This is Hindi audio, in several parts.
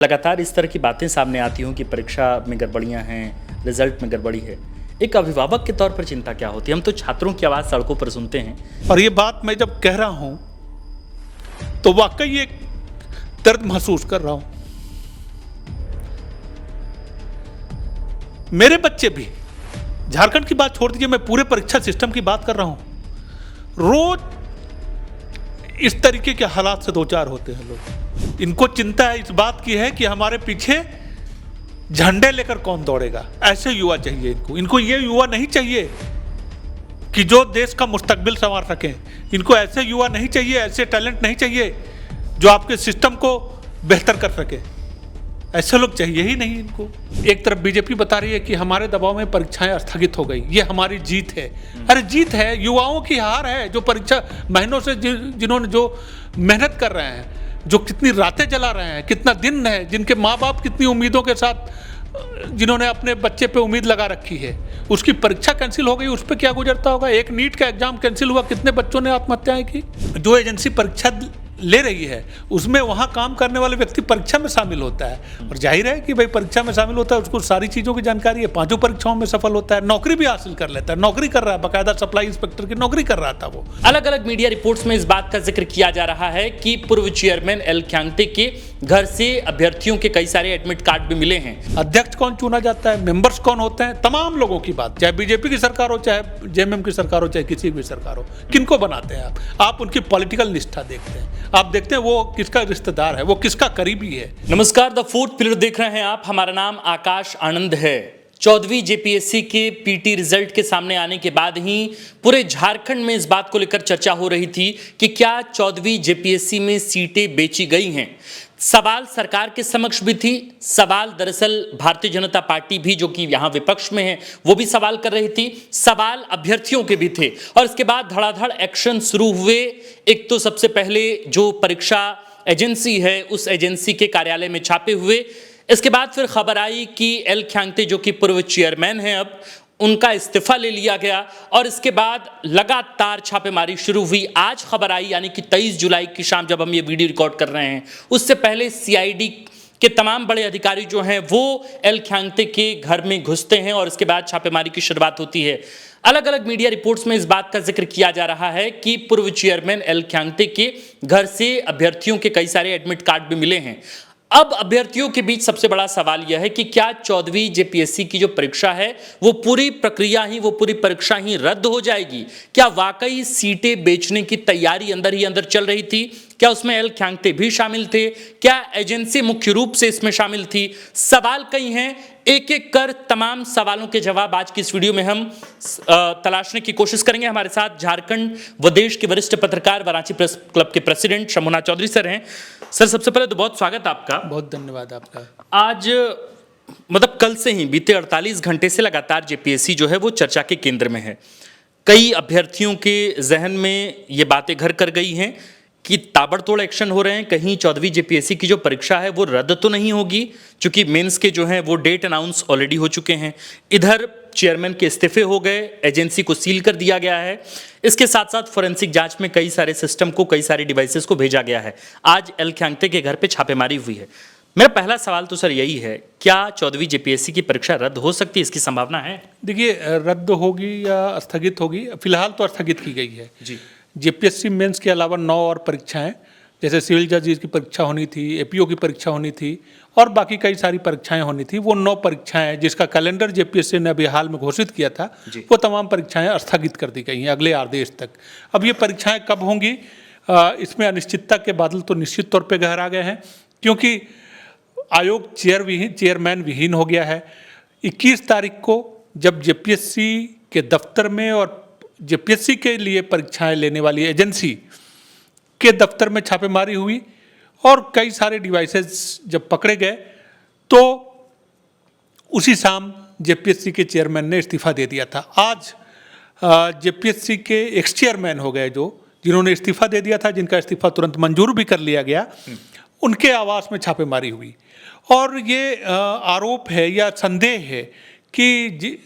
लगातार इस तरह की बातें सामने आती हों कि परीक्षा में गड़बड़ियां हैं, रिजल्ट में गड़बड़ी है। एक अभिभावक के तौर पर चिंता क्या होती है? हम तो छात्रों की आवाज़ सड़कों पर सुनते हैं। और ये बात मैं जब कह रहा हूं तो वाकई एक दर्द महसूस कर रहा हूं। मेरे बच्चे भी, झारखंड की बात छोड़ दीजिए, मैं पूरे परीक्षा सिस्टम की बात कर रहा हूं। रोज इस तरीके के हालात से दो चार होते हैं लोग। इनको चिंता है, इस बात की है कि हमारे पीछे झंडे लेकर कौन दौड़ेगा। ऐसे युवा चाहिए इनको ये युवा नहीं चाहिए कि जो देश का मुस्तकबिल संवार सकें। इनको ऐसे युवा नहीं चाहिए, ऐसे टैलेंट नहीं चाहिए जो आपके सिस्टम को बेहतर कर सके। ऐसे लोग चाहिए ही नहीं इनको। एक तरफ बीजेपी बता रही है कि हमारे दबाव में परीक्षाएं स्थगित हो गई, ये हमारी जीत है। अरे जीत है, युवाओं की हार है, जो परीक्षा महीनों से जिन्होंने जो मेहनत कर रहे हैं, जो कितनी रातें जला रहे हैं, कितना दिन है, जिनके माँ बाप कितनी उम्मीदों के साथ जिन्होंने अपने बच्चे पे उम्मीद लगा रखी है, उसकी परीक्षा कैंसिल हो गई। उस पर क्या गुजरता होगा? एक नीट का एग्जाम कैंसिल हुआ, कितने बच्चों ने आत्महत्याएं की। जो एजेंसी परीक्षा ले रही है उसमें वहां काम करने वाले व्यक्ति परीक्षा में शामिल होता है, और जाहिर है कि भाई परीक्षा में शामिल होता है, उसको सारी चीज़ों की जानकारी है, पांचों परीक्षाओं में सफल होता है, नौकरी भी हासिल कर लेता है, नौकरी कर रहा है, बाकायदा सप्लाई इंस्पेक्टर की नौकरी कर रहा था वो। अलग अलग मीडिया रिपोर्ट्स में इस बात का जिक्र किया जा रहा है कि पूर्व चेयरमैन एल ख्यांगते के घर से अभ्यर्थियों के कई सारे एडमिट कार्ड भी मिले हैं। अध्यक्ष कौन चुना जाता है, मेंबर्स कौन होते हैं, तमाम लोगों की बात, चाहे बीजेपी की सरकार हो, चाहे जेएमएम की सरकार हो, चाहे किसी भी सरकार हो, किनको बनाते हैं आप उनकी पॉलिटिकल निष्ठा देखते हैं, आप देखते हैं वो किसका रिश्तेदार है, वो किसका करीबी है। नमस्कार, द फोर्थ पिलर देख रहे हैं आप। हमारा नाम आकाश आनंद है। 14वीं जेपीएससी के पीटी रिजल्ट के सामने आने के बाद ही पूरे झारखंड में इस बात को लेकर चर्चा हो रही थी कि क्या 14वीं जेपीएससी में सीटें बेची गई हैं। सवाल सरकार के समक्ष भी थी, सवाल दरअसल भारतीय जनता पार्टी भी, जो कि यहां विपक्ष में है, वो भी सवाल कर रही थी, सवाल अभ्यर्थियों के भी थे। और इसके बाद धड़ाधड़ एक्शन शुरू हुए। एक तो सबसे पहले जो परीक्षा एजेंसी है, उस एजेंसी के कार्यालय में छापे हुए। इसके बाद फिर खबर आई कि एल ख्यांगते, जो कि पूर्व चेयरमैन हैं, अब उनका इस्तीफा ले लिया गया। और इसके बाद लगातार छापेमारी शुरू हुई। आज खबर आई, यानी कि 23 जुलाई की शाम, जब हम ये वीडियो रिकॉर्ड कर रहे हैं, उससे पहले सीआईडी के तमाम बड़े अधिकारी जो हैं वो एल ख्यांगते के घर में घुसते हैं और इसके बाद छापेमारी की शुरुआत होती है। अलग अलग मीडिया रिपोर्ट्स में इस बात का जिक्र किया जा रहा है कि पूर्व चेयरमैन एल ख्यांगते के घर से अभ्यर्थियों के कई सारे एडमिट कार्ड भी मिले हैं। अब अभ्यर्थियों के बीच सबसे बड़ा सवाल यह है कि क्या 14वीं जेपीएससी की जो परीक्षा है वो पूरी प्रक्रिया ही, वो पूरी परीक्षा ही रद्द हो जाएगी? क्या वाकई सीटें बेचने की तैयारी अंदर ही अंदर चल रही थी? क्या उसमें एल ख्यांगते भी शामिल थे? क्या एजेंसी मुख्य रूप से इसमें शामिल थी? सवाल कई हैं। एक एक कर तमाम सवालों के जवाब आज की इस वीडियो में हम तलाशने की कोशिश करेंगे। हमारे साथ झारखंड व देश के वरिष्ठ पत्रकार व रांची प्रेस क्लब के प्रेसिडेंट शंभुनाथ चौधरी सर हैं। सर, सबसे पहले तो बहुत स्वागत आपका। बहुत धन्यवाद आपका। आज मतलब कल से ही बीते 48 घंटे से लगातार जेपीएससी जो है वो चर्चा के केंद्र में है। कई अभ्यर्थियों के जहन में ये बातें घर कर गई हैं कि ताबड़तोड़ एक्शन हो रहे हैं। कहीं 14वीं जेपीएससी की जो परीक्षा है वो रद्द तो नहीं होगी, क्योंकि मेंस के जो हैं वो डेट अनाउंस ऑलरेडी हो चुके हैं। इधर चेयरमैन के इस्तीफे हो गए, एजेंसी को सील कर दिया गया है। इसके साथ साथ फोरेंसिक जांच में कई सारे सिस्टम को, कई सारे डिवाइसेस को भेजा गया है। आज एल ख्यांगते के घर पे छापेमारी हुई है। मेरा पहला सवाल तो सर यही है, क्या 14वीं जेपीएससी की परीक्षा रद्द हो सकती है? इसकी संभावना है? देखिए, रद्द होगी या स्थगित होगी, फिलहाल तो स्थगित की गई है जी। जेपीएससी मेंस के अलावा 9 और परीक्षाएं, जैसे सिविल जजेस की परीक्षा होनी थी, एपीओ की परीक्षा होनी थी, और बाकी कई सारी परीक्षाएं होनी थी। वो 9 परीक्षाएं जिसका कैलेंडर जेपीएससी ने अभी हाल में घोषित किया था, वो तमाम परीक्षाएं स्थगित कर दी गई हैं अगले आदेश तक। अब ये परीक्षाएं कब होंगी, इसमें अनिश्चितता के बादल तो निश्चित तौर पर गहरा गए हैं, क्योंकि आयोग चेयरमैन विहीन हो गया है। 21 तारीख को जब जेपीएससी के दफ्तर में और जेपीएससी के लिए परीक्षाएं लेने वाली एजेंसी के दफ्तर में छापेमारी हुई और कई सारे डिवाइसेस जब पकड़े गए, तो उसी शाम जेपीएससी के चेयरमैन ने इस्तीफा दे दिया था। आज जेपीएससी के एक्स चेयरमैन हो गए, जिन्होंने इस्तीफा दे दिया था, जिनका इस्तीफा तुरंत मंजूर भी कर लिया गया, उनके आवास में छापेमारी हुई। और ये आरोप है या संदेह है कि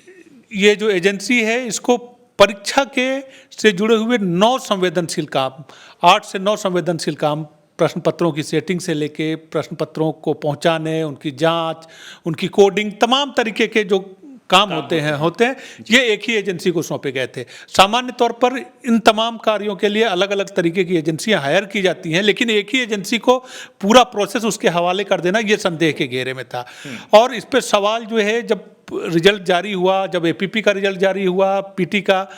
ये जो एजेंसी है, इसको परीक्षा के से जुड़े हुए 9 संवेदनशील काम, 8 से 9 संवेदनशील काम प्रश्न पत्रों की सेटिंग से लेके प्रश्न पत्रों को पहुंचाने, उनकी जांच, उनकी कोडिंग, तमाम तरीके के जो काम होते हैं ये एक ही एजेंसी को सौंपे गए थे। सामान्य तौर पर इन तमाम कार्यों के लिए अलग अलग तरीके की एजेंसियां हायर की जाती हैं, लेकिन एक ही एजेंसी को पूरा प्रोसेस उसके हवाले कर देना ये संदेह के घेरे में था। और इस पे सवाल जो है, जब रिजल्ट जारी हुआ, जब एपीपी का रिजल्ट जारी हुआ, पीटी का,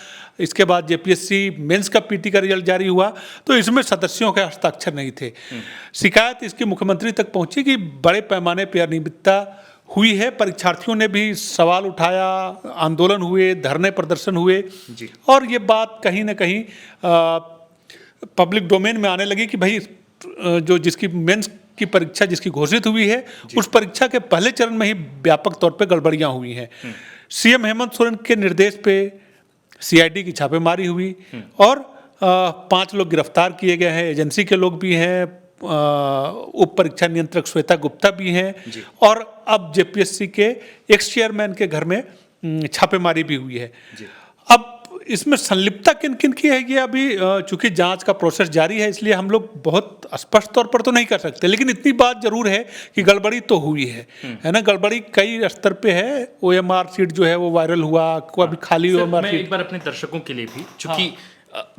इसके बाद जेपीएससी मेंस का पीटी का रिजल्ट जारी हुआ, तो इसमें सदस्यों के हस्ताक्षर नहीं थे। शिकायत इसकी मुख्यमंत्री तक पहुंची कि बड़े पैमाने पर अनियमितता हुई है। परीक्षार्थियों ने भी सवाल उठाया, आंदोलन हुए, धरने प्रदर्शन हुए और ये बात कहीं ना कहीं पब्लिक डोमेन में आने लगी कि भाई जिसकी मेंस की परीक्षा जिसकी घोषित हुई है, उस परीक्षा के पहले चरण में ही व्यापक तौर पे गड़बड़ियां हुई हैं। सीएम हेमंत सोरेन के निर्देश पे सीआईडी की छापेमारी हुई और 5 लोग गिरफ्तार किए गए हैं। एजेंसी के लोग भी हैं, उप परीक्षा नियंत्रक श्वेता गुप्ता भी हैं और अब जेपीएससी के एक्स चेयरमैन के घर में छापेमारी भी हुई है। अब इसमें संलिप्तता किन किन की है, ये अभी चूंकि जांच का प्रोसेस जारी है, इसलिए हम लोग बहुत स्पष्ट तौर पर तो नहीं कर सकते, लेकिन इतनी बात जरूर है कि गड़बड़ी तो हुई है ना। गड़बड़ी कई स्तर पे है। ओएमआर सीट जो है वो वायरल हुआ, कोई खाली ओएमआर सीट। एक बार अपने दर्शकों के लिए भी, चूंकि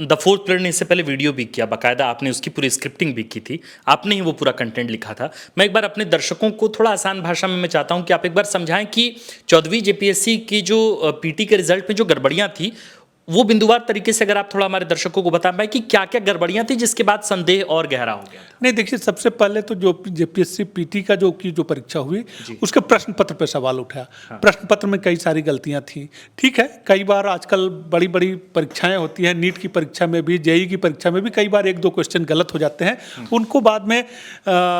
द फोर्थ पिलर ने इससे पहले वीडियो भी किया, बाकायदा आपने उसकी पूरी स्क्रिप्टिंग भी की थी, आपने ही वो पूरा कंटेंट लिखा था। मैं एक बार अपने दर्शकों को थोड़ा आसान भाषा में मैं चाहता हूं कि आप एक बार समझाएं कि 14वीं जेपीएससी की जो पीटी के रिजल्ट में जो गड़बड़ियां थी, वो बिंदुवार तरीके से अगर आप थोड़ा हमारे दर्शकों को बता पाए कि क्या क्या गड़बड़ियां थी जिसके बाद संदेह और गहरा हो गया। नहीं, देखिए, सबसे पहले तो जो जेपीएससी पीटी का जो परीक्षा हुई, उसके प्रश्न पत्र पे सवाल उठा। प्रश्न पत्र में कई सारी गलतियां थी। ठीक है, कई बार आजकल बड़ी बड़ी परीक्षाएं होती हैं, नीट की परीक्षा में भी, जेईई की परीक्षा में भी कई बार 1-2 क्वेश्चन गलत हो जाते हैं, उनको बाद में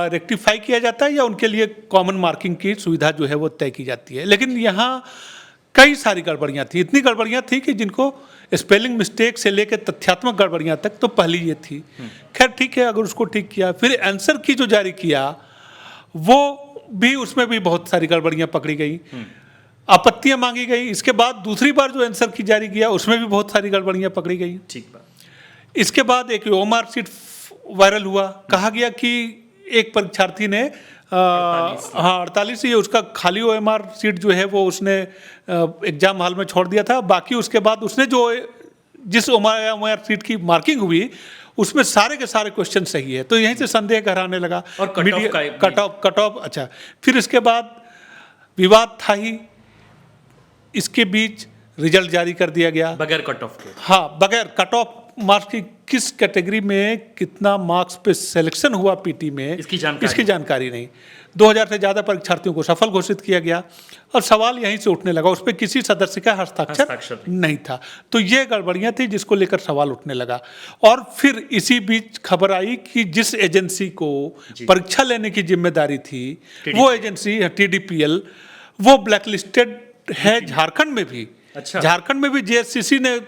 रेक्टिफाई किया जाता है या उनके लिए कॉमन मार्किंग की सुविधा जो है वो तय की जाती है। लेकिन यहाँ कई सारी गड़बड़ियाँ थी, इतनी गड़बड़ियाँ थी कि जिनको स्पेलिंग मिस्टेक से लेकर तथ्यात्मक गड़बड़ियाँ तक तो पहली ये थी। खैर ठीक है, अगर उसको ठीक किया, फिर आंसर की जो जारी किया वो भी, उसमें भी बहुत सारी गड़बड़ियाँ पकड़ी गई, आपत्तियाँ मांगी गई। इसके बाद दूसरी बार जो आंसर की जारी किया उसमें भी बहुत सारी गड़बड़ियाँ पकड़ी गई। ठीक बात। इसके बाद एक ओएमआर सीट वायरल हुआ, कहा गया कि एक परीक्षार्थी ने 48 ही उसका खाली ओएमआर सीट जो है वो उसने एग्जाम हॉल में छोड़ दिया था। बाकी उसके बाद उसने जिस ओएमआर सीट की मार्किंग हुई उसमें सारे के सारे क्वेश्चन सही है, तो यहीं से संदेह गहराने लगा। और कट ऑफ अच्छा, फिर इसके बाद विवाद था ही, इसके बीच रिजल्ट जारी कर दिया गया बगैर कट ऑफ के। हाँ, बगैर कट ऑफ मार्क्स की किस कैटेगरी में कितना मार्क्स पे सिलेक्शन हुआ पीटी में, इसकी जानकारी नहीं। 2000 से ज़्यादा परीक्षार्थियों को सफल घोषित किया गया और सवाल यहीं से उठने लगा, उस पर किसी सदस्य का हस्ताक्षर नहीं था। तो ये गड़बड़ियाँ थी जिसको लेकर सवाल उठने लगा। और फिर इसी बीच खबर आई कि जिस एजेंसी को परीक्षा लेने की जिम्मेदारी थी, वो एजेंसी TDPL, वो ब्लैकलिस्टेड है झारखंड में भी। अच्छा। झारखंड में भी JSCC ने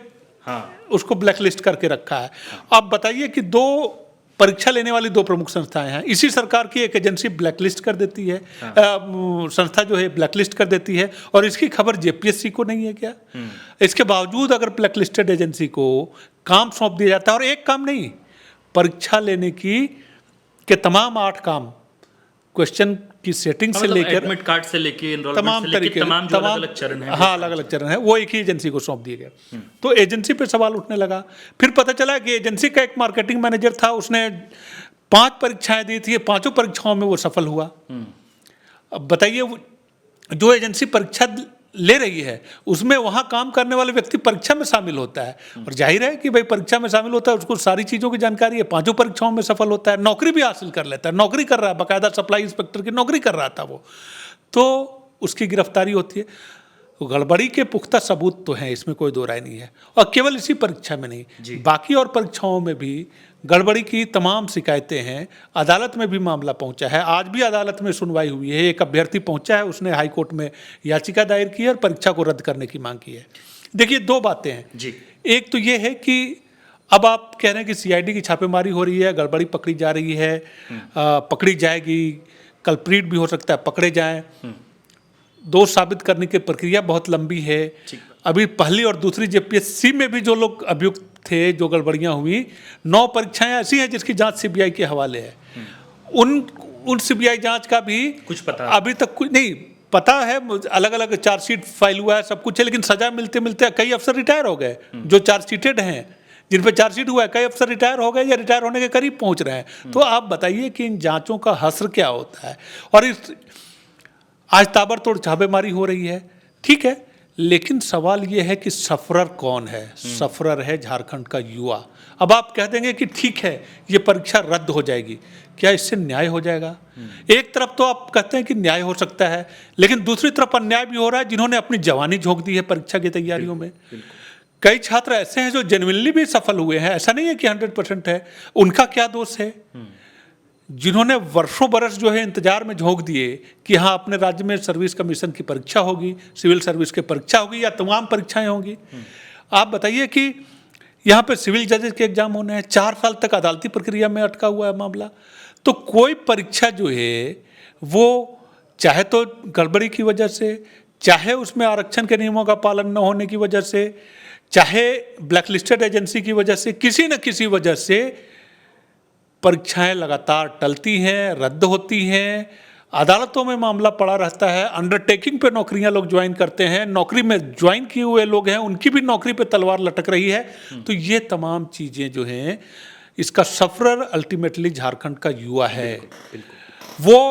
उसको ब्लैकलिस्ट करके रखा है। अब बताइए कि 2 परीक्षा लेने वाली 2 प्रमुख संस्थाएं हैं, इसी सरकार की एक एजेंसी ब्लैकलिस्ट कर देती है, संस्था जो है ब्लैकलिस्ट कर देती है, और इसकी खबर जेपीएससी को नहीं है क्या? इसके बावजूद अगर ब्लैकलिस्टेड एजेंसी को काम सौंप दिया जाता है, और एक काम नहीं, परीक्षा लेने के तमाम 8 काम, क्वेश्चन की सेटिंग से लेकर एडमिट कार्ड से लेकर तमाम तरीके, तमाम अलग-अलग चरण हैं। हाँ, अलग-अलग चरण है, वो एक ही एजेंसी को सौंप दिए गए। तो एजेंसी पे सवाल उठने लगा। फिर पता चला कि एजेंसी का एक मार्केटिंग मैनेजर था, उसने 5 परीक्षाएं दी थी, 5 परीक्षाओं में वो सफल हुआ। अब बताइए, जो एजेंसी परीक्षा ले रही है उसमें वहाँ काम करने वाले व्यक्ति परीक्षा में शामिल होता है, और जाहिर है कि भाई परीक्षा में शामिल होता है, उसको सारी चीज़ों की जानकारी है, 5 परीक्षाओं में सफल होता है, नौकरी भी हासिल कर लेता है, नौकरी कर रहा है, बाकायदा सप्लाई इंस्पेक्टर की नौकरी कर रहा था वो, तो उसकी गिरफ्तारी होती है। गड़बड़ी के पुख्ता सबूत तो हैं, इसमें कोई दो राय नहीं है। और केवल इसी परीक्षा में नहीं, बाकी और परीक्षाओं में भी गड़बड़ी की तमाम शिकायतें हैं। अदालत में भी मामला पहुंचा है, आज भी अदालत में सुनवाई हुई है। एक अभ्यर्थी पहुंचा है, उसने हाई कोर्ट में याचिका दायर की है और परीक्षा को रद्द करने की मांग की है। देखिए, 2 बातें हैं जी। एक तो ये है कि अब आप कह रहे हैं कि सीआईडी की छापेमारी हो रही है, गड़बड़ी पकड़ी जा रही है, पकड़ी जाएगी, कल्प्रीट भी हो सकता है पकड़े जाएं। दोष साबित करने की प्रक्रिया बहुत लंबी है। अभी पहली और दूसरी जेपीएससी में भी जो लोग अभियुक्त थे जो गड़बड़ियां हुई, 9 परीक्षाएं ऐसी हैं जिसकी जांच सीबीआई के हवाले है। उन सीबीआई जांच का भी कुछ पता अभी तक कुछ नहीं पता है। अलग अलग चार्जशीट फाइल हुआ है, सब कुछ है, लेकिन सजा मिलते मिलते कई अफसर रिटायर हो गए जो चार्जशीटेड हैं, जिन पे चार्जशीट हुआ है। कई अफसर रिटायर हो गए या रिटायर होने के करीब पहुंच रहे हैं। तो आप बताइए कि इन जांचों का हश्र क्या होता है। और इस आज ताबड़तोड़ छापेमारी हो रही है, ठीक है, लेकिन सवाल ये है कि सफरर कौन है? सफरर है झारखंड का युवा। अब आप कह देंगे कि ठीक है ये परीक्षा रद्द हो जाएगी, क्या इससे न्याय हो जाएगा? एक तरफ तो आप कहते हैं कि न्याय हो सकता है, लेकिन दूसरी तरफ अन्याय भी हो रहा है जिन्होंने अपनी जवानी झोंक दी है परीक्षा की तैयारियों में। कई छात्र ऐसे हैं जो जेन्युइनली भी सफल हुए हैं, ऐसा नहीं है कि 100% है। उनका क्या दोष है? जिन्होंने वर्षों बरस जो है इंतजार में झोंक दिए कि हाँ अपने राज्य में सर्विस कमीशन की परीक्षा होगी, सिविल सर्विस की परीक्षा होगी या तमाम परीक्षाएं होंगी। आप बताइए कि यहाँ पे सिविल जजेस के एग्जाम होने हैं, 4 साल तक अदालती प्रक्रिया में अटका हुआ है मामला। तो कोई परीक्षा जो है वो चाहे तो गड़बड़ी की वजह से, चाहे उसमें आरक्षण के नियमों का पालन न होने की वजह से, चाहे ब्लैकलिस्टेड एजेंसी की वजह से, किसी न किसी वजह से परीक्षाएं लगातार टलती हैं, रद्द होती हैं, अदालतों में मामला पड़ा रहता है। अंडरटेकिंग पे नौकरियां लोग ज्वाइन करते हैं, नौकरी में ज्वाइन किए हुए लोग हैं, उनकी भी नौकरी पे तलवार लटक रही है। तो ये तमाम चीज़ें जो हैं, इसका सफरर अल्टीमेटली झारखंड का युवा है। वो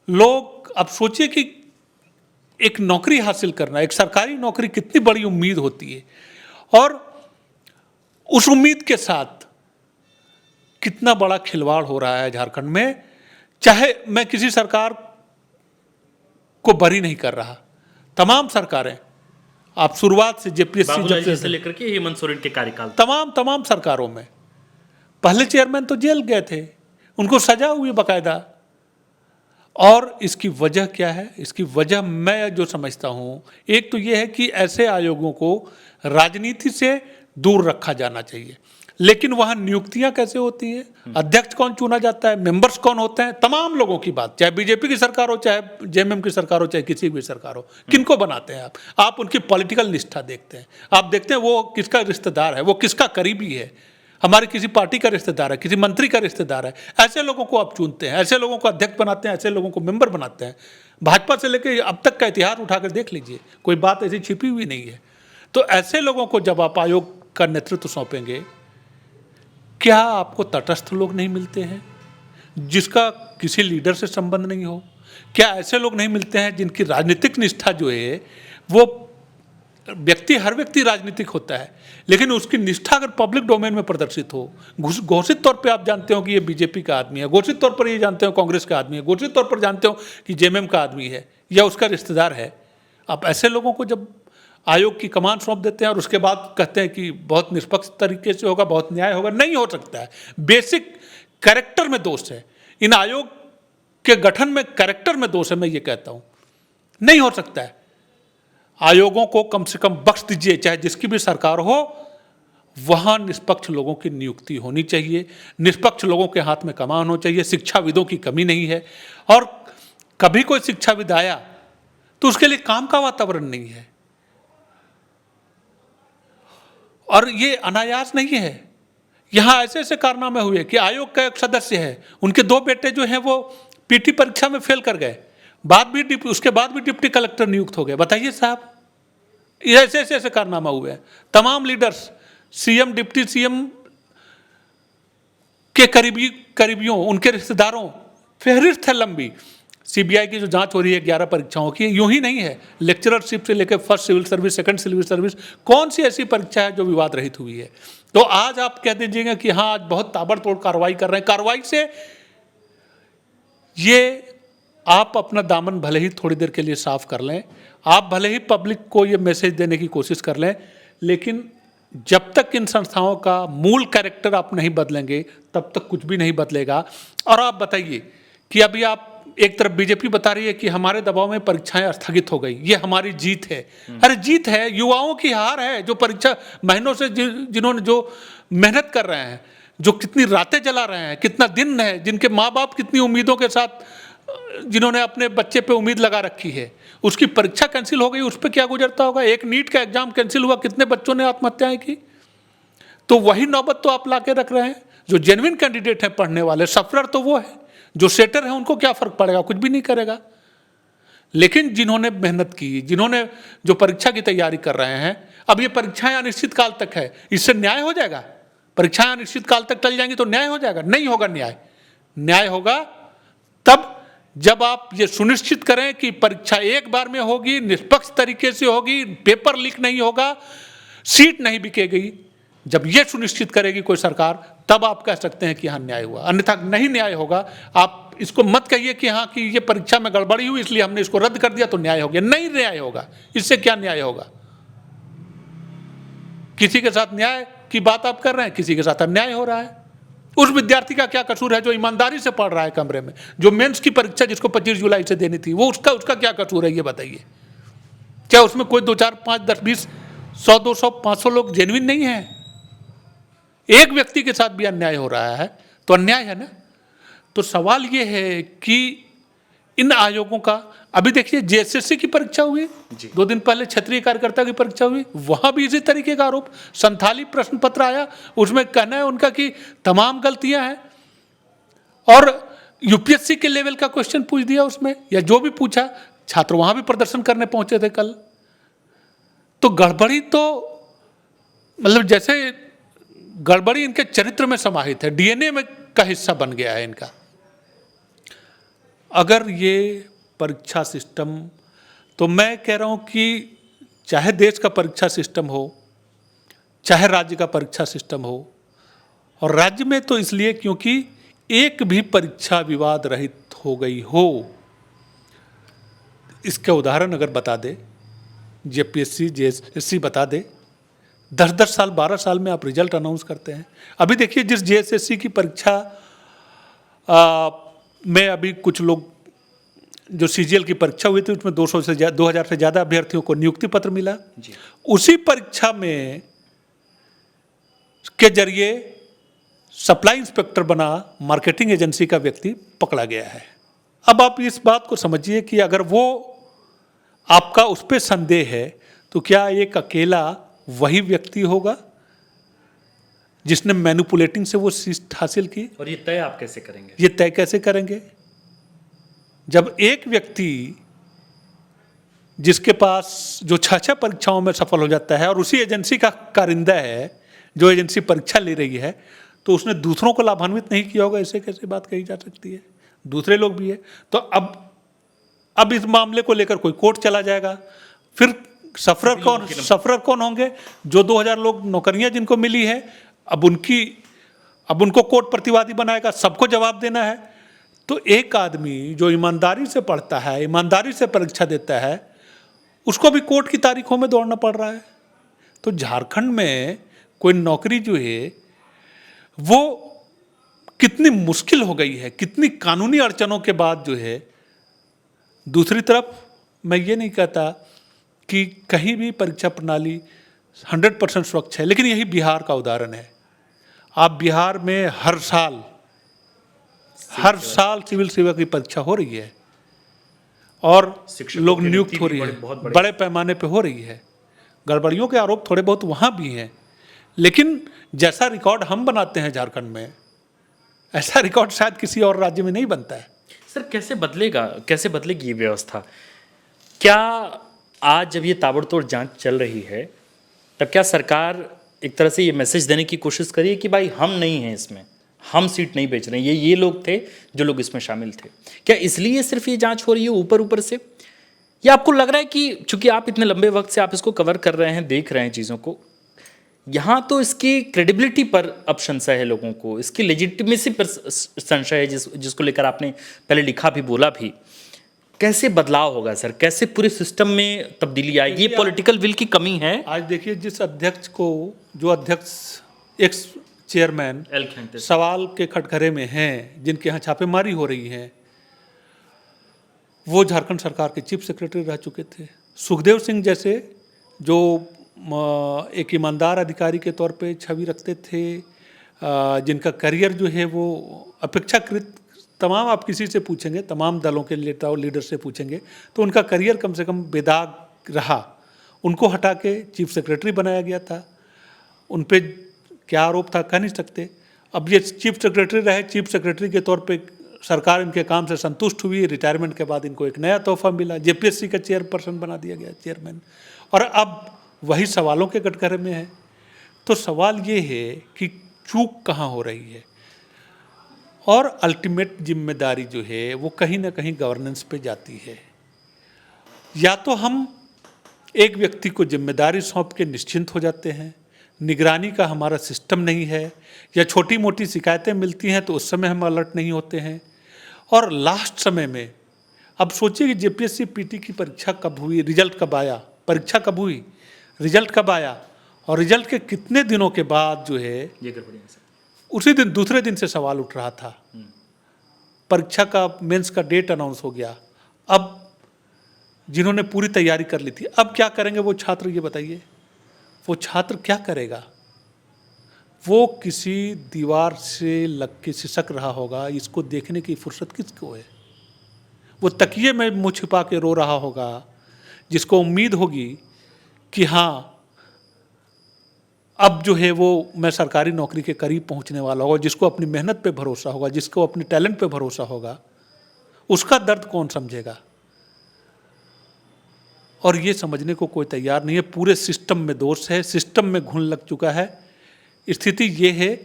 लोग अब सोचिए कि एक नौकरी हासिल करना, एक सरकारी नौकरी कितनी बड़ी उम्मीद होती है, और उस उम्मीद के साथ कितना बड़ा खिलवाड़ हो रहा है झारखंड में। चाहे मैं किसी सरकार को बरी नहीं कर रहा, तमाम सरकारें, आप शुरुआत से जेपीएससी से लेकर के हेमंत सोरेन के कार्यकाल, तमाम सरकारों में पहले चेयरमैन तो जेल गए थे, उनको सजा हुई बाकायदा। और इसकी वजह क्या है? इसकी वजह मैं जो समझता हूँ, एक तो ये है कि ऐसे आयोगों को राजनीति से दूर रखा जाना चाहिए। लेकिन वहाँ नियुक्तियाँ कैसे होती है, अध्यक्ष कौन चुना जाता है, मेंबर्स कौन होते हैं, तमाम लोगों की बात, चाहे बीजेपी की सरकार हो, चाहे जेएमएम की सरकार हो, चाहे किसी भी सरकार हो, किनको बनाते हैं आप उनकी पॉलिटिकल निष्ठा देखते हैं। आप देखते हैं वो किसका रिश्तेदार है, वो किसका करीबी है, हमारे किसी पार्टी का रिश्तेदार है, किसी मंत्री का रिश्तेदार है। ऐसे लोगों को आप चुनते हैं, ऐसे लोगों को अध्यक्ष बनाते हैं, ऐसे लोगों को मेंबर बनाते हैं। भाजपा से लेकर अब तक का इतिहास उठाकर देख लीजिए, कोई बात ऐसी छिपी हुई नहीं है। तो ऐसे लोगों को जब आप आयोग का नेतृत्व सौंपेंगे, क्या आपको तटस्थ लोग नहीं मिलते हैं जिसका किसी लीडर से संबंध नहीं हो? क्या ऐसे लोग नहीं मिलते हैं जिनकी राजनीतिक निष्ठा जो है, वो हर व्यक्ति राजनीतिक होता है, लेकिन उसकी निष्ठा अगर पब्लिक डोमेन में प्रदर्शित हो, घोषित तौर पे आप जानते हो कि ये बीजेपी का आदमी है, घोषित तौर पर ये जानते हो कांग्रेस का आदमी है, घोषित तौर पर जानते हो कि जेएमएम का आदमी है या उसका रिश्तेदार है, आप ऐसे लोगों को जब आयोग की कमान सौंप देते हैं और उसके बाद कहते हैं कि बहुत निष्पक्ष तरीके से होगा, बहुत न्याय होगा, नहीं हो सकता है। बेसिक कैरेक्टर में दोष है, इन आयोग के गठन में कैरेक्टर में दोष है, मैं ये कहता हूँ, नहीं हो सकता है। आयोगों को कम से कम बख्श दीजिए, चाहे जिसकी भी सरकार हो, वहाँ निष्पक्ष लोगों की नियुक्ति होनी चाहिए, निष्पक्ष लोगों के हाथ में कमान हो चाहिए। शिक्षाविदों की कमी नहीं है, और कभी कोई शिक्षाविद आया तो उसके लिए काम का वातावरण नहीं है, और ये अनायास नहीं है। यहाँ ऐसे ऐसे कारनामे हुए कि आयोग का एक सदस्य है, उनके 2 बेटे जो हैं वो पीटी परीक्षा में फेल कर गए, उसके बाद भी डिप्टी कलेक्टर नियुक्त हो गए। बताइए साहब, ऐसे ऐसे कारनामा हुए हैं। तमाम लीडर्स, सीएम, डिप्टी सीएम के करीबियों, उनके रिश्तेदारों, फहरिस्त है लंबी। सीबीआई की जो जांच हो रही है 11 परीक्षाओं की, यूं ही नहीं है, लेक्चररशिप से लेकर first civil service, second civil service, कौन सी ऐसी परीक्षा है जो विवाद रहित हुई है? तो आज आप कह दीजिएगा कि हाँ आज बहुत ताबड़तोड़ कार्रवाई कर रहे हैं। कार्रवाई से ये आप अपना दामन भले ही थोड़ी देर के लिए साफ कर लें, आप भले ही पब्लिक को ये मैसेज देने की कोशिश कर लें, लेकिन जब तक इन संस्थाओं का मूल कैरेक्टर आप नहीं बदलेंगे, तब तक कुछ भी नहीं बदलेगा। और आप बताइए कि अभी आप एक तरफ बीजेपी बता रही है कि हमारे दबाव में परीक्षाएं स्थगित हो गई, ये हमारी जीत है। अरे जीत है, युवाओं की हार है, जो परीक्षा महीनों से जिन्होंने जो मेहनत कर रहे हैं, जो कितनी रातें जला रहे हैं, कितना दिन है, जिनके माँ बाप कितनी उम्मीदों के साथ, जिन्होंने अपने बच्चे पे उम्मीद लगा रखी है, उसकी परीक्षा कैंसिल हो गई, उस पर क्या गुजरता होगा? एक नीट का एग्जाम कैंसिल हुआ, कितने बच्चों ने आत्महत्याएं की? तो वही नौबत तो आप ला के रख रहे हैं। जो जेन्युइन कैंडिडेट हैं पढ़ने वाले, सफरर तो वो है, जो सेटर है उनको क्या फर्क पड़ेगा, कुछ भी नहीं करेगा। लेकिन जिन्होंने मेहनत की, जिन्होंने जो परीक्षा की तैयारी कर रहे हैं, अब ये परीक्षाएं अनिश्चित काल तक है, इससे न्याय हो जाएगा? परीक्षाएं अनिश्चित काल तक टल जाएंगी तो न्याय हो जाएगा? नहीं होगा न्याय। न्याय होगा तब जब आप ये सुनिश्चित करें कि परीक्षा एक बार में होगी, निष्पक्ष तरीके से होगी, पेपर लीक नहीं होगा, सीट नहीं बिकेगी। जब ये सुनिश्चित करेगी कोई सरकार, तब आप कह सकते हैं कि हाँ न्याय हुआ, अन्यथा नहीं न्याय होगा। आप इसको मत कहिए कि हाँ कि ये परीक्षा में गड़बड़ी हुई इसलिए हमने इसको रद्द कर दिया तो न्याय हो गया। नहीं न्याय होगा। इससे क्या न्याय होगा? किसी के साथ न्याय की बात आप कर रहे हैं, किसी के साथ अन्याय हो रहा है। उस विद्यार्थी का क्या कसूर है जो ईमानदारी से पढ़ रहा है कमरे में, जो मेंस की परीक्षा जिसको 25 जुलाई से देनी थी, वो उसका क्या कसूर है ये बताइए? क्या उसमें कोई 2 4 5 10 20 100 200 500 लोग जेन्युइन नहीं है? एक व्यक्ति के साथ भी अन्याय हो रहा है तो अन्याय है ना। तो सवाल ये है कि इन आयोगों का, अभी देखिए जेएसएससी की परीक्षा हुई 2 दिन पहले, क्षेत्रीय कार्यकर्ता की परीक्षा हुई, वहां भी इसी तरीके का आरोप, संथाली प्रश्न पत्र आया, उसमें कहना है उनका कि तमाम गलतियां हैं, और यूपीएससी के लेवल का क्वेश्चन पूछ दिया उसमें, या जो भी पूछा, छात्र वहां भी प्रदर्शन करने पहुंचे थे कल। तो गड़बड़ी तो मतलब जैसे गड़बड़ी इनके चरित्र में समाहित है, डीएनए में का हिस्सा बन गया है इनका। अगर ये परीक्षा सिस्टम, तो मैं कह रहा हूं कि चाहे देश का परीक्षा सिस्टम हो, चाहे राज्य का परीक्षा सिस्टम हो, और राज्य में तो इसलिए क्योंकि एक भी परीक्षा विवाद रहित हो गई हो। इसका उदाहरण अगर बता दे, जेपीएससी जेएसएससी बता दे, 10-10 साल 12 साल में आप रिजल्ट अनाउंस करते हैं। अभी देखिए जिस जेएसएससी की परीक्षा में अभी कुछ लोग, जो सीजीएल की परीक्षा हुई थी उसमें 2000 से ज़्यादा अभ्यर्थियों को नियुक्ति पत्र मिला, उसी परीक्षा में के जरिए सप्लाई इंस्पेक्टर बना मार्केटिंग एजेंसी का व्यक्ति पकड़ा गया है। अब आप इस बात को समझिए कि अगर वो आपका उस पर संदेह है तो क्या एक अकेला वही व्यक्ति होगा जिसने मैनिपुलेटिंग से वो सीट हासिल की? और ये तय आप कैसे करेंगे? ये तय कैसे करेंगे जब एक व्यक्ति जिसके पास जो 6 परीक्षाओं में सफल हो जाता है और उसी एजेंसी का कारिंदा है जो एजेंसी परीक्षा ले रही है, तो उसने दूसरों को लाभान्वित नहीं किया होगा? ऐसे कैसे बात कही जा सकती है? दूसरे लोग भी है। तो अब इस मामले को लेकर कोई कोर्ट चला जाएगा, फिर सफरर कौन होंगे? जो 2000 लोग नौकरियां जिनको मिली है, अब उनको कोर्ट प्रतिवादी बनाएगा, सबको जवाब देना है। तो एक आदमी जो ईमानदारी से पढ़ता है, ईमानदारी से परीक्षा देता है, उसको भी कोर्ट की तारीखों में दौड़ना पड़ रहा है। तो झारखंड में कोई नौकरी जो है वो कितनी मुश्किल हो गई है, कितनी कानूनी अड़चनों के बाद जो है। दूसरी तरफ मैं ये नहीं कहता कि कहीं भी परीक्षा प्रणाली 100% स्वच्छ है, लेकिन यही बिहार का उदाहरण है। आप बिहार में हर साल सिविल सेवा की परीक्षा हो रही है और लोग नियुक्त हो रही है, बड़े पैमाने पे हो रही है। गड़बड़ियों के आरोप थोड़े बहुत वहाँ भी हैं, लेकिन जैसा रिकॉर्ड हम बनाते हैं झारखंड में, ऐसा रिकॉर्ड शायद किसी और राज्य में नहीं बनता है। सर कैसे बदलेगी ये व्यवस्था? क्या आज जब ये ताबड़तोड़ जांच चल रही है, तब क्या सरकार एक तरह से ये मैसेज देने की कोशिश करिए कि भाई हम नहीं हैं इसमें, हम सीट नहीं बेच रहे हैं, ये लोग थे जो लोग इसमें शामिल थे? क्या इसलिए सिर्फ ये जांच हो रही है ऊपर से, या आपको लग रहा है कि चूंकि आप इतने लंबे वक्त से आप इसको कवर कर रहे हैं, देख रहे हैं चीज़ों को, यहाँ तो इसकी क्रेडिबिलिटी पर अब संशय है लोगों को, इसकी लेजिटिमेसी पर संशय है, जिसको लेकर आपने पहले लिखा भी, बोला भी। कैसे बदलाव होगा सर? कैसे पूरे सिस्टम में तब्दीली आएगी? ये पॉलिटिकल विल की कमी है। आज देखिए जिस अध्यक्ष को, जो अध्यक्ष एक्स चेयरमैन सवाल के कटघरे में हैं, जिनके यहाँ छापेमारी हो रही है, वो झारखंड सरकार के चीफ सेक्रेटरी रह चुके थे। सुखदेव सिंह जैसे जो एक ईमानदार अधिकारी के तौर पे छवि रखते थे, जिनका करियर जो है वो अपेक्षाकृत, तमाम आप किसी से पूछेंगे, तमाम दलों के लीडर से पूछेंगे तो उनका करियर कम से कम बेदाग रहा। उनको हटा के चीफ सेक्रेटरी बनाया गया था। उन पे क्या आरोप था कह नहीं सकते। अब ये चीफ सेक्रेटरी रहे, चीफ सेक्रेटरी के तौर पे सरकार इनके काम से संतुष्ट हुई, रिटायरमेंट के बाद इनको एक नया तोहफा मिला, जेपीएससी का चेयरपर्सन बना दिया गया, चेयरमैन, और अब वही सवालों के कटघरे में है। तो सवाल ये है कि चूक कहाँ हो रही है, और अल्टीमेट जिम्मेदारी जो है वो कहीं ना कहीं गवर्नेंस पे जाती है। या तो हम एक व्यक्ति को जिम्मेदारी सौंप के निश्चिंत हो जाते हैं, निगरानी का हमारा सिस्टम नहीं है, या छोटी मोटी शिकायतें मिलती हैं तो उस समय हम अलर्ट नहीं होते हैं, और लास्ट समय में अब सोचिए कि जेपीएससी पीटी की परीक्षा कब हुई, रिजल्ट कब आया, परीक्षा कब हुई, रिजल्ट कब आया, और रिजल्ट के कितने दिनों के बाद जो है उसी दिन दूसरे दिन से सवाल उठ रहा था, परीक्षा का मेंस का डेट अनाउंस हो गया। अब जिन्होंने पूरी तैयारी कर ली थी, अब क्या करेंगे वो छात्र, ये बताइए, वो छात्र क्या करेगा? वो किसी दीवार से लग के सिसक रहा होगा, इसको देखने की फुर्सत किसको है? वो तकिए में मुँह छिपा के रो रहा होगा, जिसको उम्मीद होगी कि हाँ अब जो है वो मैं सरकारी नौकरी के करीब पहुंचने वाला होगा, जिसको अपनी मेहनत पे भरोसा होगा, जिसको अपने टैलेंट पे भरोसा होगा, उसका दर्द कौन समझेगा? और ये समझने को कोई तैयार नहीं है। पूरे सिस्टम में दोष है, सिस्टम में घुन लग चुका है। स्थिति ये है,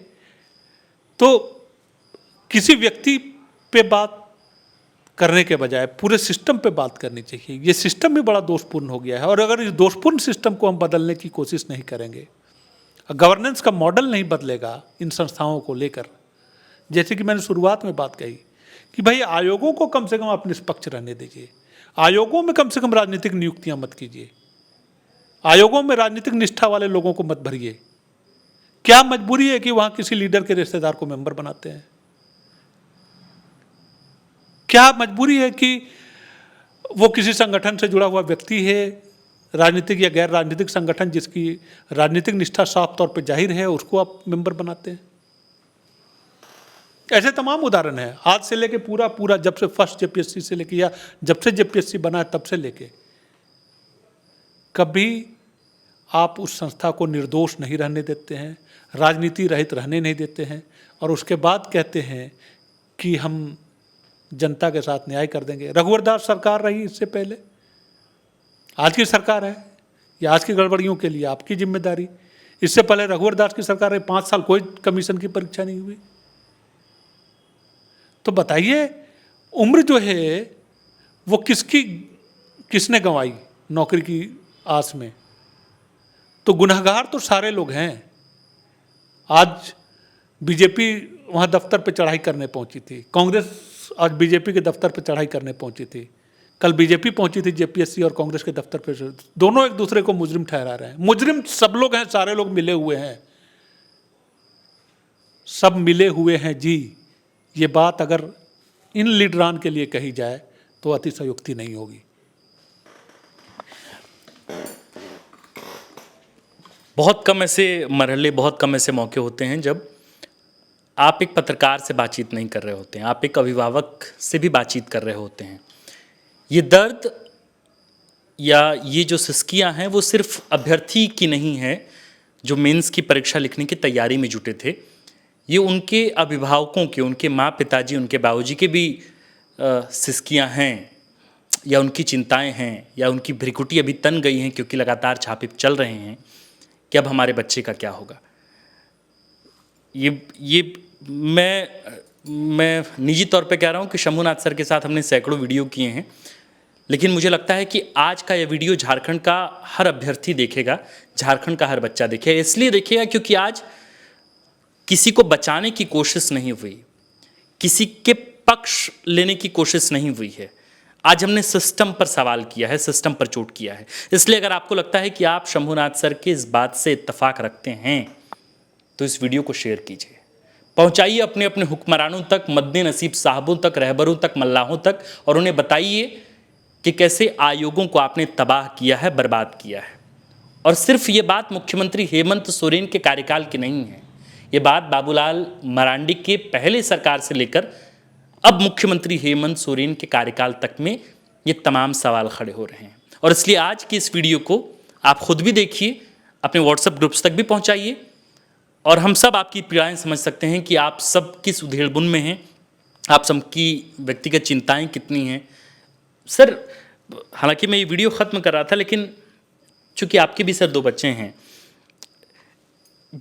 तो किसी व्यक्ति पे बात करने के बजाय पूरे सिस्टम पे बात करनी चाहिए। ये सिस्टम भी बड़ा दोषपूर्ण हो गया है, और अगर इस दोषपूर्ण सिस्टम को हम बदलने की कोशिश नहीं करेंगे, गवर्नेंस का मॉडल नहीं बदलेगा इन संस्थाओं को लेकर, जैसे कि मैंने शुरुआत में बात कही कि भाई आयोगों को कम से कम आप निष्पक्ष रहने दीजिए, आयोगों में कम से कम राजनीतिक नियुक्तियां मत कीजिए, आयोगों में राजनीतिक निष्ठा वाले लोगों को मत भरिए। क्या मजबूरी है कि वहां किसी लीडर के रिश्तेदार को मेंबर बनाते हैं? क्या मजबूरी है कि वो किसी संगठन से जुड़ा हुआ व्यक्ति है, राजनीतिक या गैर राजनीतिक संगठन जिसकी राजनीतिक निष्ठा साफ तौर पर जाहिर है, उसको आप मेंबर बनाते हैं? ऐसे तमाम उदाहरण हैं, आज से लेके पूरा जब से फर्स्ट जेपीएससी से लेके, या जब से जेपीएससी बना है तब से लेके, कभी आप उस संस्था को निर्दोष नहीं रहने देते हैं, राजनीति रहित रहने नहीं देते हैं, और उसके बाद कहते हैं कि हम जनता के साथ न्याय कर देंगे। रघुवर दास सरकार रही इससे पहले, आज की सरकार है, या आज की गड़बड़ियों के लिए आपकी जिम्मेदारी। इससे पहले रघुवर दास की सरकार रही, 5 साल कोई कमीशन की परीक्षा नहीं हुई। तो बताइए, उम्र जो है वो किसने गंवाई नौकरी की आस में? तो गुनहगार तो सारे लोग हैं। आज बीजेपी वहाँ दफ्तर पे चढ़ाई करने पहुंची थी, कांग्रेस आज बीजेपी के दफ्तर पे चढ़ाई करने पहुंची थी, कल बीजेपी पहुंची थी जेपीएससी और कांग्रेस के दफ्तर पे, दोनों एक दूसरे को मुजरिम ठहरा रहे हैं। मुजरिम सब लोग हैं, सारे लोग मिले हुए हैं, सब मिले हुए हैं जी। ये बात अगर इन लीडरान के लिए कही जाए तो अतिशयोक्ति नहीं होगी। बहुत कम ऐसे मरहले, बहुत कम ऐसे मौके होते हैं जब आप एक पत्रकार से बातचीत नहीं कर रहे होते हैं, आप एक अभिभावक से भी बातचीत कर रहे होते हैं। ये दर्द या ये जो सिसकियां हैं वो सिर्फ अभ्यर्थी की नहीं है जो मेंस की परीक्षा लिखने की तैयारी में जुटे थे, ये उनके अभिभावकों के, उनके माँ पिताजी, उनके बाबूजी के भी सिसकियां हैं, या उनकी चिंताएं हैं, या उनकी भ्रिकुटी अभी तन गई हैं क्योंकि लगातार छापे चल रहे हैं कि अब हमारे बच्चे का क्या होगा। ये मैं निजी तौर पे कह रहा हूँ कि शंभुनाथ सर के साथ हमने सैकड़ों वीडियो किए हैं, लेकिन मुझे लगता है कि आज का यह वीडियो झारखंड का हर अभ्यर्थी देखेगा, झारखंड का हर बच्चा देखेगा। इसलिए देखेगा क्योंकि आज किसी को बचाने की कोशिश नहीं हुई, किसी के पक्ष लेने की कोशिश नहीं हुई है। आज हमने सिस्टम पर सवाल किया है, सिस्टम पर चोट किया है। इसलिए अगर आपको लगता है कि आप शंभुनाथ सर के इस बात से इत्तेफाक रखते हैं तो इस वीडियो को शेयर कीजिए, पहुंचाइए अपने अपने हुक्मरानों तक, मद्दे नसीब साहबों तक, रहबरों तक, मल्लाहों तक, और उन्हें बताइए कि कैसे आयोगों को आपने तबाह किया है, बर्बाद किया है। और सिर्फ ये बात मुख्यमंत्री हेमंत सोरेन के कार्यकाल की नहीं है, ये बात बाबूलाल मरांडी के पहले सरकार से लेकर अब मुख्यमंत्री हेमंत सोरेन के कार्यकाल तक में ये तमाम सवाल खड़े हो रहे हैं। और इसलिए आज की इस वीडियो को आप खुद भी देखिए, अपने व्हाट्सएप ग्रुप्स तक भी पहुंचाइए, और हम सब आपकी पीड़ाएं समझ सकते हैं कि आप सब किस उधेड़बुन में हैं, आप सबकी व्यक्तिगत चिंताएं कितनी हैं। सर, हालांकि मैं ये वीडियो ख़त्म कर रहा था, लेकिन चूंकि आपके भी सर 2 बच्चे हैं,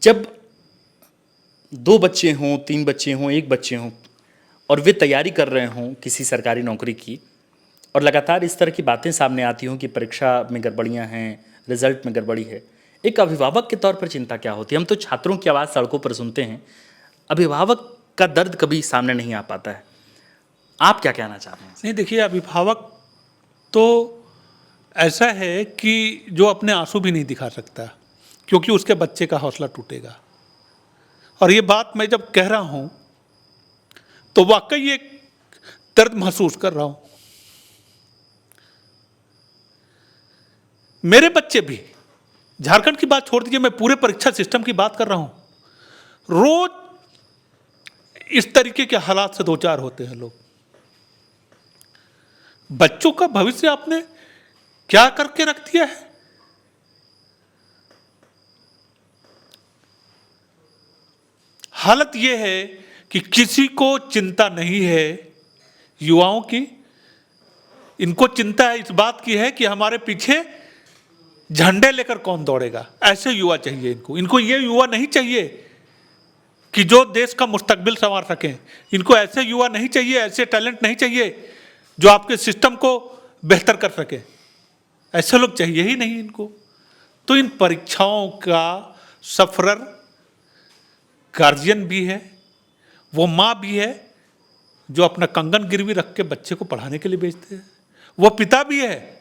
जब 2 बच्चे हों, 3 बच्चे हों, 1 बच्चे हों और वे तैयारी कर रहे हों किसी सरकारी नौकरी की, और लगातार इस तरह की बातें सामने आती हों कि परीक्षा में गड़बड़ियां हैं, रिजल्ट में गड़बड़ी है, एक अभिभावक के तौर पर चिंता क्या होती है? हम तो छात्रों की आवाज़ सड़कों पर सुनते हैं, अभिभावक का दर्द कभी सामने नहीं आ पाता है। आप क्या कहना चाहते हैं? नहीं, देखिए, अभिभावक तो ऐसा है कि जो अपने आंसू भी नहीं दिखा सकता, क्योंकि उसके बच्चे का हौसला टूटेगा। और ये बात मैं जब कह रहा हूं तो वाकई एक दर्द महसूस कर रहा हूं। मेरे बच्चे भी, झारखंड की बात छोड़ दीजिए, मैं पूरे परीक्षा सिस्टम की बात कर रहा हूं। रोज इस तरीके के हालात से 2-4 होते हैं लोग। बच्चों का भविष्य आपने क्या करके रख दिया है? हालत यह है कि किसी को चिंता नहीं है युवाओं की। इनको चिंता है इस बात की है कि हमारे पीछे झंडे लेकर कौन दौड़ेगा। ऐसे युवा चाहिए इनको। इनको ये युवा नहीं चाहिए कि जो देश का मुस्तकबिल संवार सकें। इनको ऐसे युवा नहीं चाहिए, ऐसे टैलेंट नहीं चाहिए जो आपके सिस्टम को बेहतर कर सके। ऐसे लोग चाहिए ही नहीं इनको। तो इन परीक्षाओं का सफरर गार्जियन भी है, वो माँ भी है जो अपना कंगन गिरवी रख के बच्चे को पढ़ाने के लिए भेजते हैं, वो पिता भी है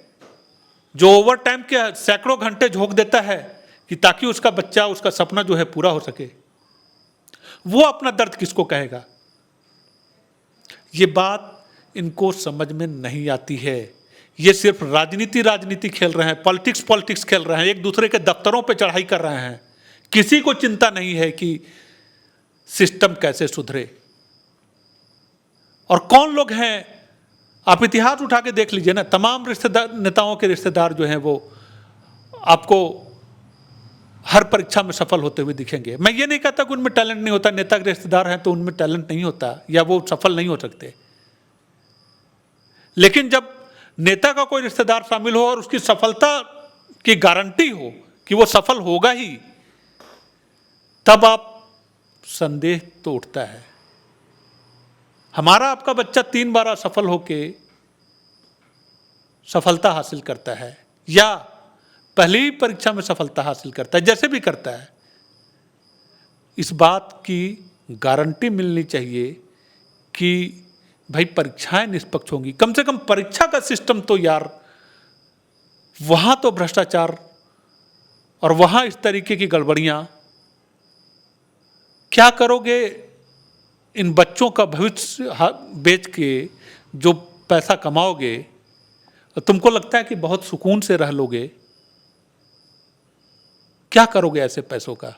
जो ओवर टाइम के सैकड़ों घंटे झोंक देता है कि ताकि उसका बच्चा, उसका सपना जो है पूरा हो सके। वो अपना दर्द किसको कहेगा? ये बात इनको समझ में नहीं आती है। ये सिर्फ राजनीति खेल रहे हैं, पॉलिटिक्स खेल रहे हैं, एक दूसरे के दफ्तरों पे चढ़ाई कर रहे हैं। किसी को चिंता नहीं है कि सिस्टम कैसे सुधरे। और कौन लोग हैं, आप इतिहास उठा के देख लीजिए ना। तमाम रिश्तेदार, नेताओं के रिश्तेदार जो हैं वो आपको हर परीक्षा में सफल होते हुए दिखेंगे। मैं ये नहीं कहता कि उनमें टैलेंट नहीं होता। नेता के रिश्तेदार हैं तो उनमें टैलेंट नहीं होता या वो सफल नहीं हो सकते। लेकिन जब नेता का कोई रिश्तेदार शामिल हो और उसकी सफलता की गारंटी हो कि वो सफल होगा ही, तब आप संदेह तो उठता है। हमारा आपका बच्चा 3 बार असफल होके सफलता हासिल करता है या पहली परीक्षा में सफलता हासिल करता है, जैसे भी करता है, इस बात की गारंटी मिलनी चाहिए कि भाई परीक्षाएं निष्पक्ष होंगी। कम से कम परीक्षा का सिस्टम तो यार, वहां तो भ्रष्टाचार और वहां इस तरीके की गड़बड़ियां, क्या करोगे? इन बच्चों का भविष्य बेच के जो पैसा कमाओगे, तुमको लगता है कि बहुत सुकून से रह लोगे? क्या करोगे ऐसे पैसों का?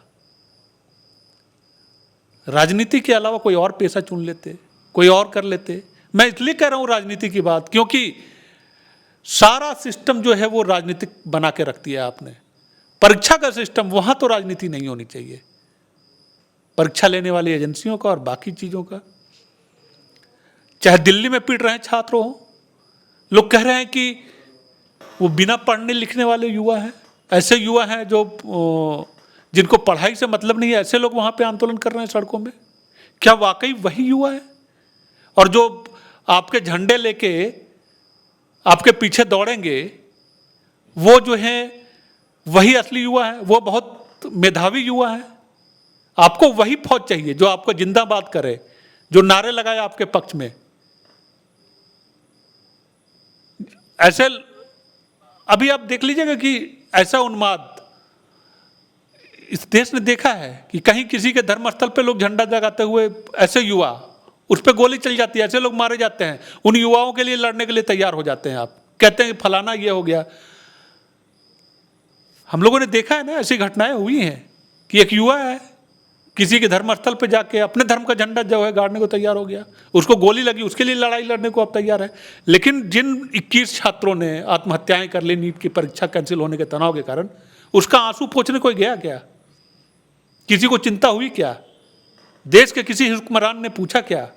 राजनीति के अलावा कोई और पेशा चुन लेते, कोई और कर लेते। मैं इसलिए कह रहा हूं राजनीति की बात, क्योंकि सारा सिस्टम जो है वो राजनीतिक बना के रख दिया आपने। परीक्षा का सिस्टम, वहां तो राजनीति नहीं होनी चाहिए। परीक्षा लेने वाली एजेंसियों का और बाकी चीजों का। चाहे दिल्ली में पीट रहे हैं छात्रों हो, लोग कह रहे हैं कि वो बिना पढ़ने लिखने वाले युवा हैं। ऐसे युवा हैं जो जिनको पढ़ाई से मतलब नहीं है, ऐसे लोग वहां पे आंदोलन कर रहे हैं सड़कों में। क्या वाकई वही युवा है? और जो आपके झंडे लेके आपके पीछे दौड़ेंगे, वो जो है वही असली युवा है, वो बहुत मेधावी युवा है। आपको वही फौज चाहिए जो आपको जिंदाबाद करे, जो नारे लगाए आपके पक्ष में। ऐसे अभी आप देख लीजिएगा कि ऐसा उन्माद इस देश ने देखा है कि कहीं किसी के धर्मस्थल पे लोग झंडा जगाते हुए, ऐसे युवा, उस पर गोली चल जाती है, ऐसे लोग मारे जाते हैं। उन युवाओं के लिए लड़ने के लिए तैयार हो जाते हैं। आप कहते हैं फलाना ये हो गया। हम लोगों ने देखा है ना, ऐसी घटनाएं हुई हैं कि एक युवा है, किसी के धर्मस्थल पे जाके अपने धर्म का झंडा जो है गाड़ने को तैयार हो गया, उसको गोली लगी, उसके लिए लड़ाई लड़ने को आप तैयार है। लेकिन जिन 21 छात्रों ने आत्महत्याएं कर ली नीट की परीक्षा कैंसिल होने के तनाव के कारण, उसका आंसू पोंछने कोई गया क्या? किसी को चिंता हुई क्या? देश के किसी हुक्मरान ने पूछा क्या?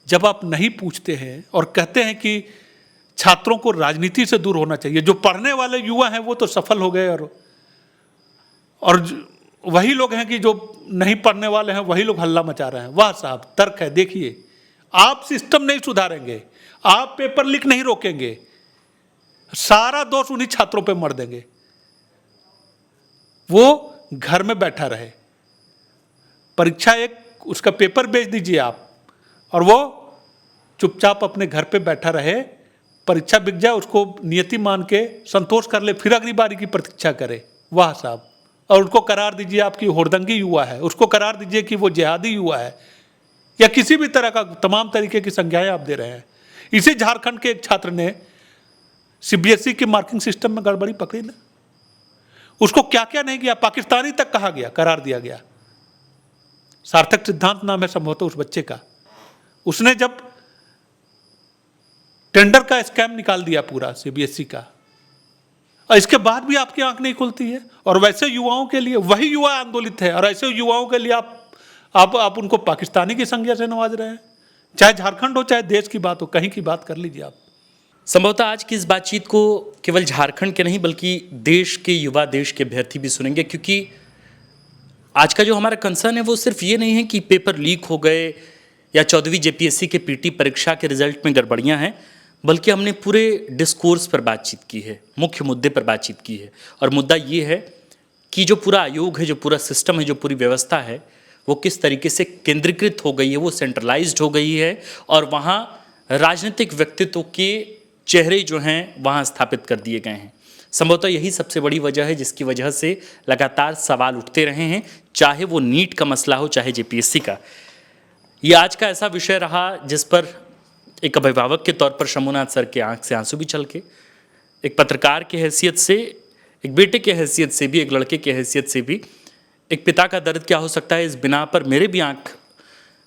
जब आप नहीं पूछते हैं और कहते हैं कि छात्रों को राजनीति से दूर होना चाहिए, जो पढ़ने वाले युवा हैं वो तो सफल हो गए, और वही लोग हैं कि जो नहीं पढ़ने वाले हैं वही लोग हल्ला मचा रहे हैं। वाह साहब, तर्क है। देखिए, आप सिस्टम नहीं सुधारेंगे, आप पेपर लीक नहीं रोकेंगे, सारा दोष उन्हीं छात्रों पे मर देंगे। वो घर में बैठा रहे, परीक्षा एक उसका पेपर बेच दीजिए आप, और वो चुपचाप अपने घर पे बैठा रहे, परीक्षा बिक जाए, उसको नियति मान के संतोष कर ले, फिर अगली बारी की प्रतीक्षा करे। वाह साहब। और उसको करार दीजिए आपकी होड़दंगी युवा है, उसको करार दीजिए कि वो जिहादी युवा है, या किसी भी तरह का तमाम तरीके की संज्ञाएं आप दे रहे हैं। इसी झारखंड के एक छात्र ने सीबीएसई के मार्किंग सिस्टम में गड़बड़ी पकड़ी ना, उसको क्या क्या नहीं किया, पाकिस्तानी तक कहा गया, करार दिया गया। सार्थक सिद्धांत नाम है संभवतः उस बच्चे का। उसने जब टेंडर का स्कैम निकाल दिया पूरा सीबीएसई का, और इसके बाद भी आपकी आंख नहीं खुलती है। और वैसे युवाओं के लिए, वही युवा आंदोलित है, और ऐसे युवाओं के लिए आप उनको पाकिस्तानी की संज्ञा से नवाज रहे हैं। चाहे झारखंड हो, चाहे देश की बात हो, कहीं की बात कर लीजिए आप। संभवतः आज की इस बातचीत को केवल झारखंड के नहीं बल्कि देश के युवा, देश के अभ्यर्थी भी सुनेंगे, क्योंकि आज का जो हमारा कंसर्न है वो सिर्फ ये नहीं है कि पेपर लीक हो गए या 14वीं जेपीएससी के पीटी परीक्षा के रिजल्ट में गड़बड़ियां हैं, बल्कि हमने पूरे डिस्कोर्स पर बातचीत की है, मुख्य मुद्दे पर बातचीत की है। और मुद्दा ये है कि जो पूरा आयोग है, जो पूरा सिस्टम है, जो पूरी व्यवस्था है, वो किस तरीके से केंद्रीकृत हो गई है, वो सेंट्रलाइज्ड हो गई है, और वहाँ राजनीतिक व्यक्तित्व के चेहरे जो हैं वहाँ स्थापित कर दिए गए हैं। संभवतः यही सबसे बड़ी वजह है जिसकी वजह से लगातार सवाल उठते रहे हैं, चाहे वो नीट का मसला हो, चाहे जेपीएससी का। ये आज का ऐसा विषय रहा जिस पर एक अभिभावक के तौर पर शंभुनाथ सर के आंख से आंसू भी छलके, एक पत्रकार की हैसियत से, एक बेटे की हैसियत से भी, एक लड़के की हैसियत से भी, एक पिता का दर्द क्या हो सकता है, इस बिना पर मेरे भी आंख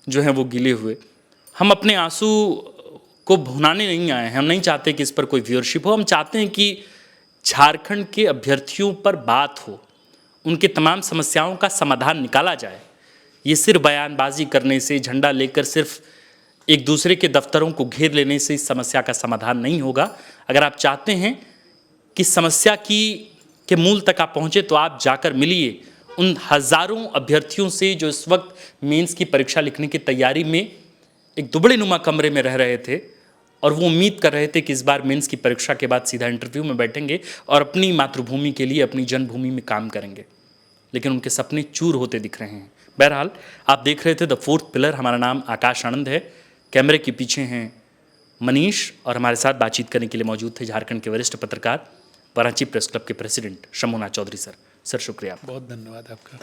जो हैं वो गीले हुए। हम अपने आंसू को भुनाने नहीं आए हैं, हम नहीं चाहते कि इस पर कोई व्यूअरशिप हो। हम चाहते हैं कि झारखंड के अभ्यर्थियों पर बात हो, उनके तमाम समस्याओं का समाधान निकाला जाए। ये सिर्फ बयानबाजी करने से, झंडा लेकर सिर्फ एक दूसरे के दफ्तरों को घेर लेने से इस समस्या का समाधान नहीं होगा। अगर आप चाहते हैं कि समस्या के मूल तक आप पहुँचे, तो आप जाकर मिलिए उन हज़ारों अभ्यर्थियों से जो इस वक्त मेंस की परीक्षा लिखने की तैयारी में एक दुबड़े नुमा कमरे में रह रहे थे, और वो उम्मीद कर रहे थे कि इस बार मेंस की परीक्षा के बाद सीधा इंटरव्यू में बैठेंगे और अपनी मातृभूमि के लिए, अपनी जन्मभूमि में काम करेंगे, लेकिन उनके सपने चूर होते दिख रहे हैं। बहरहाल, आप देख रहे थे द फोर्थ पिलर। हमारा नाम आकाश आनंद है। कैमरे के पीछे हैं मनीष, और हमारे साथ बातचीत करने के लिए मौजूद थे झारखंड के वरिष्ठ पत्रकार, वाराणसी प्रेस क्लब के president Shambhunath Chaudhary sir. Sir, शुक्रिया। बहुत धन्यवाद आपका।